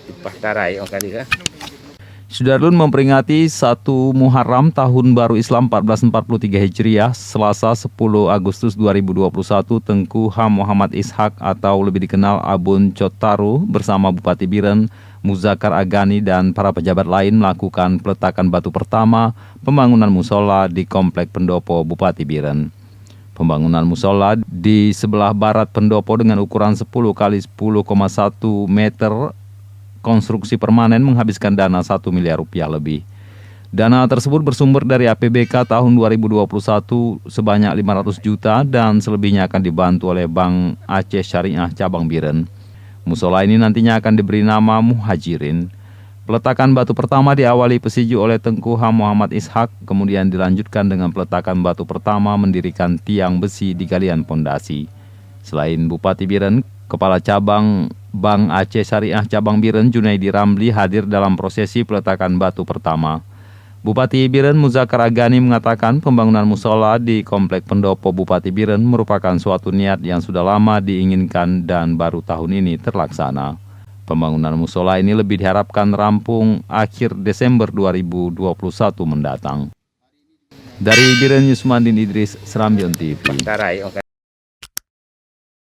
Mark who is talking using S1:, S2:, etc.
S1: Ipahtarai orang kali kan.
S2: Sudarlun memperingati 1 Muharram Tahun Baru Islam 1443 Hijriah, Selasa 10 Agustus 2021, Tengku Ham Muhammad Ishak atau lebih dikenal Abun Cotaru bersama Bupati Biren, Muzakar Agani dan para pejabat lain melakukan peletakan batu pertama pembangunan musola di Komplek Pendopo Bupati Biren. Pembangunan musola di sebelah barat pendopo dengan ukuran 10 x 10,1 meter konstruksi permanen menghabiskan dana 1 miliar rupiah lebih. Dana tersebut bersumber dari APBK tahun 2021 sebanyak 500 juta dan selebihnya akan dibantu oleh Bank Aceh Syariah Cabang Biren. Musola ini nantinya akan diberi nama Muhajirin. Peletakan batu pertama diawali pesiju oleh Tengku Ham Muhammad Ishak, kemudian dilanjutkan dengan peletakan batu pertama mendirikan tiang besi di galian pondasi. Selain Bupati Biren, Kepala Cabang Bank Aceh Syariah Cabang Biren Junaidi Ramli hadir dalam prosesi peletakan batu pertama. Bupati Biren Muzakar Agani mengatakan pembangunan musola di Komplek Pendopo Bupati Biren merupakan suatu niat yang sudah lama diinginkan dan baru tahun ini terlaksana. Pembangunan musola ini lebih diharapkan rampung akhir Desember 2021 mendatang. Dari Biren Yusmandin Idris, Serambion TV.
S1: Ipahtarai orang